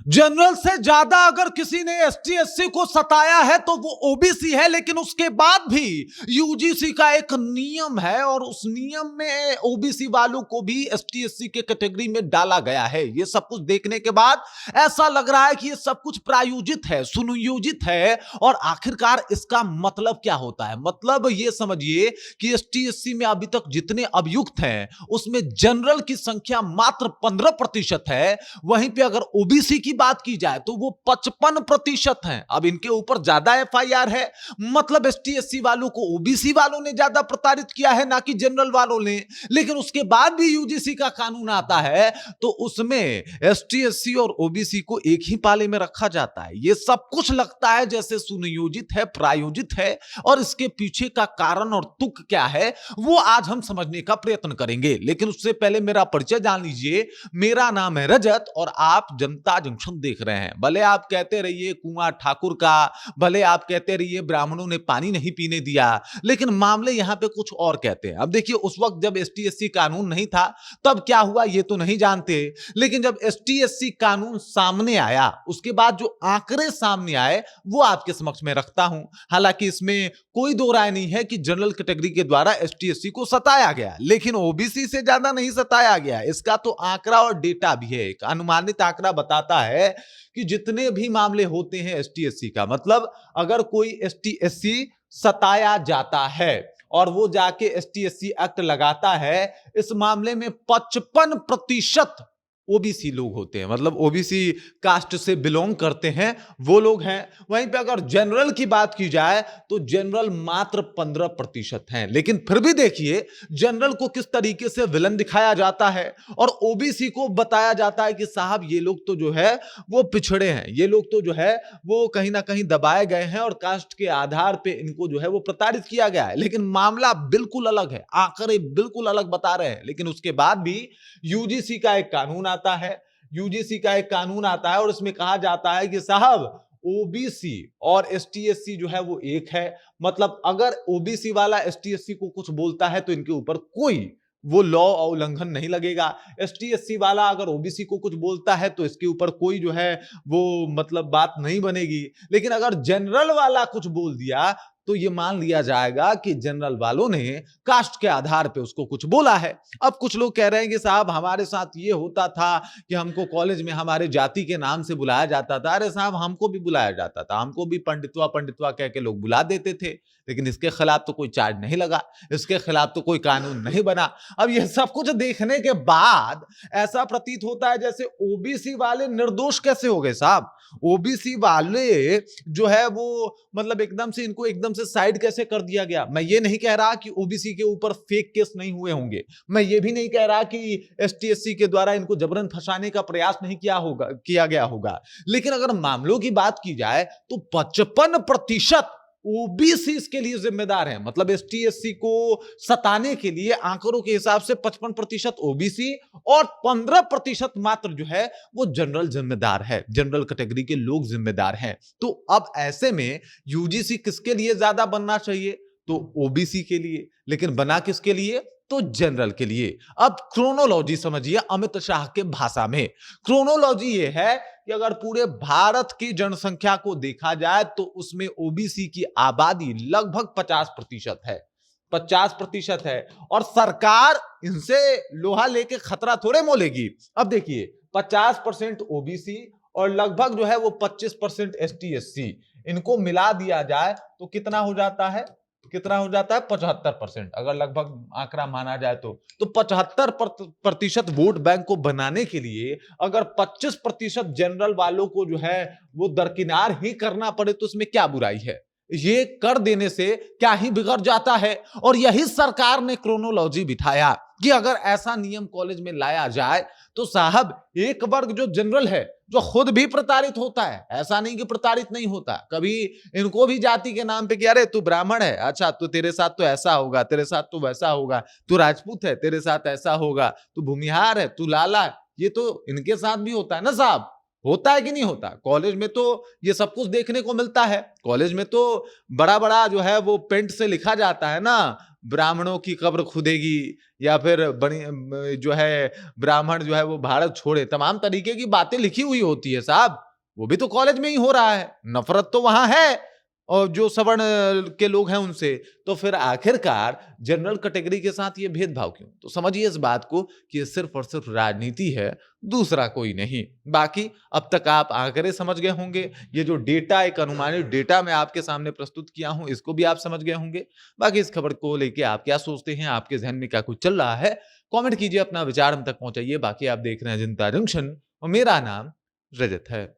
General से ज्यादा अगर किसी ने एसटी एससी को सताया है तो वो ओबीसी है, लेकिन उसके बाद भी यूजीसी का एक नियम है और उस नियम में ओबीसी वालों को भी एसटी एससी के कैटेगरी में डाला गया है। ये सब कुछ देखने के बाद ऐसा लग रहा है कि ये सब कुछ प्रायोजित है, सुनियोजित है। और आखिरकार इसका मतलब क्या होता है? मतलब ये समझिए कि एसटी एससी में अभी तक जितने अभियुक्त हैं उसमें जनरल की संख्या मात्र 15% है। वहीं पे अगर ओबीसी की बात की जाए तो वो 55% हैं। अब इनके ऊपर ज्यादा एफआईआर है, मतलब एसटी एससी वालों को ओबीसी वालों ने ज्यादा प्रताड़ित किया है, ना कि जनरल वालों ने। लेकिन उसके बाद भी यूजीसी का कानून आता है तो उसमें एसटी एससी और ओबीसी को एक ही पाले में रखा जाता है। ये सब कुछ लगता है जैसे सुनियोजित है, प्रायोजित है। और इसके पीछे का कारण और तुक क्या है वो आज हम समझने का प्रयत्न करेंगे। लेकिन उससे पहले मेरा परिचय जान लीजिए। मेरा नाम है रजत और आप जनता जंक्शन देख रहे हैं। भले आप कहते रहिए कुंवर ठाकुर का, भले आप कहते रहिए ब्राह्मणों ने पानी नहीं पीने दिया, लेकिन मामले यहां पे कुछ और कहते हैं। अब देखिए, उस वक्त जब एसटी एससी कानून नहीं था तब क्या हुआ ये तो नहीं जानते, लेकिन जब एसटी एससी कानून सामने आया उसके बाद जो आंकड़े सामने आए वो आपके समक्ष में रखता हूं। हालांकि इसमें कोई दो राय नहीं है कि जनरल कैटेगरी के द्वारा एसटी एससी को सताया गया, लेकिन ओबीसी से ज्यादा नहीं सताया गया। इसका तो आंकड़ा और डेटा भी है। एक अनुमानित आंकड़ा बताता है कि जितने भी मामले होते हैं एसटी एससी का, मतलब अगर कोई एसटी एससी सताया जाता है और वो जाके एसटी एससी एक्ट लगाता है, इस मामले में 55% ओबीसी लोग होते हैं, मतलब ओबीसी कास्ट से बिलोंग करते हैं वो लोग हैं। वहीं पे अगर जनरल की बात की जाए तो जनरल मात्र 15% हैं। लेकिन फिर भी देखिए जनरल को किस तरीके से विलन दिखाया जाता है और ओबीसी को बताया जाता है कि साहब ये लोग तो जो है वो पिछड़े हैं, ये लोग तो जो है वो कहीं ना कहीं दबाए गए हैं और कास्ट के आधार पे इनको जो है वो प्रताड़ित किया गया है। लेकिन मामला बिल्कुल अलग है, आंकड़े बिल्कुल अलग बता रहे हैं। लेकिन उसके बाद भी यूजीसी का एक कानून आता है, यूजीसी का एक कानून आता है और इसमें कहा जाता है कि साहब ओबीसी और एसटीएससी जो है वो एक है। मतलब अगर ओबीसी वाला एसटीएससी को कुछ बोलता है तो इनके ऊपर कोई वो लॉ उल्लंघन नहीं लगेगा। एसटीएससी वाला अगर ओबीसी को कुछ बोलता है तो इसके ऊपर कोई जो है वो मतलब बात नहीं बनेगी। लेकिन अगर जनरल वाला कुछ बोल दिया तो ये मान लिया जाएगा कि जनरल वालों ने कास्ट के आधार पे उसको कुछ बोला है। अब कुछ लोग कह रहे हैं कि साहब हमारे साथ ये होता था कि हमको कॉलेज में हमारे जाति के नाम से बुलाया जाता था। अरे साहब हमको भी बुलाया जाता था, हमको भी पंडितवा पंडितवा कह के लोग बुला देते थे, लेकिन इसके खिलाफ तो कोई चार्ज नहीं लगा, इसके खिलाफ तो कोई कानून नहीं बना। अब ये सब कुछ देखने के बाद ऐसा प्रतीत होता है जैसे ओबीसी वाले निर्दोष कैसे हो गए साहब। ओबीसी वाले जो है वो मतलब एकदम से इनको एकदम से साइड कैसे कर दिया गया। मैं ये नहीं कह रहा कि ओबीसी के ऊपर फेक केस नहीं हुए होंगे, मैं ये भी नहीं कह रहा कि एसटीएससी के द्वारा इनको जबरन फंसाने का प्रयास नहीं किया गया होगा। लेकिन अगर मामलों की बात की जाए तो 55% ओबीसी इसके लिए जिम्मेदार है। मतलब एसटीएससी को सताने के लिए आंकड़ों के हिसाब से 55% ओबीसी और 15% मात्र जो है वो जनरल जिम्मेदार है, जनरल कैटेगरी के लोग जिम्मेदार हैं। तो अब ऐसे में यूजीसी किसके लिए ज्यादा बनना चाहिए? तो ओबीसी के लिए। लेकिन बना किसके लिए? तो जनरल के लिए। अब क्रोनोलॉजी समझिए अमित शाह के भाषा में। क्रोनोलॉजी ये है कि अगर पूरे भारत की जनसंख्या को देखा जाए तो उसमें ओबीसी की आबादी लगभग 50% है, 50% है। और सरकार इनसे लोहा लेके खतरा थोड़े मोलेगी। अब देखिए 50% ओबीसी और लगभग जो है वो 25% एसटीएससी, इनको मिला दिया जाए तो कितना हो जाता है? कितना हो जाता है? 75%। अगर लगभग आंकड़ा माना जाए तो 75% वोट बैंक को बनाने के लिए अगर 25% जनरल वालों को जो है वो दरकिनार ही करना पड़े तो उसमें क्या बुराई है? ये कर देने से क्या ही बिगड़ जाता है। और यही सरकार ने क्रोनोलॉजी बिठाया कि अगर ऐसा नियम कॉलेज में लाया जाए तो साहब एक वर्ग जो जनरल है जो खुद भी प्रताड़ित होता है, ऐसा नहीं कि प्रताड़ित नहीं होता, कभी इनको भी जाति के नाम पे कि अरे तू ब्राह्मण है, अच्छा तो तेरे साथ तो ऐसा होगा, तेरे साथ तो वैसा होगा, तू राजपूत है तेरे साथ ऐसा होगा, तू भूमिहार है, तू लाला है, ये तो इनके साथ भी होता है ना साहब। होता है कि नहीं होता? कॉलेज में तो ये सब कुछ देखने को मिलता है। कॉलेज में तो बड़ा बड़ा जो है वो पेंट से लिखा जाता है ना, ब्राह्मणों की कब्र खुदेगी या फिर जो है ब्राह्मण जो है वो भारत छोड़े, तमाम तरीके की बातें लिखी हुई होती है साहब। वो भी तो कॉलेज में ही हो रहा है, नफरत तो वहां है और जो सवर्ण के लोग हैं उनसे। तो फिर आखिरकार जनरल कैटेगरी के साथ ये भेदभाव क्यों? तो समझिए इस बात को कि ये सिर्फ और सिर्फ राजनीति है, दूसरा कोई नहीं। बाकी अब तक आप आंकड़े समझ गए होंगे, ये जो डेटा, एक अनुमानित डेटा मैं आपके सामने प्रस्तुत किया हूं, इसको भी आप समझ गए होंगे। बाकी इस खबर को लेके आप क्या सोचते हैं, आपके जहन में क्या कुछ चल रहा है, कमेंट कीजिए, अपना विचार हम तक पहुंचाइए। बाकी आप देख रहे हैं जनता जंक्शन और मेरा नाम रजत है।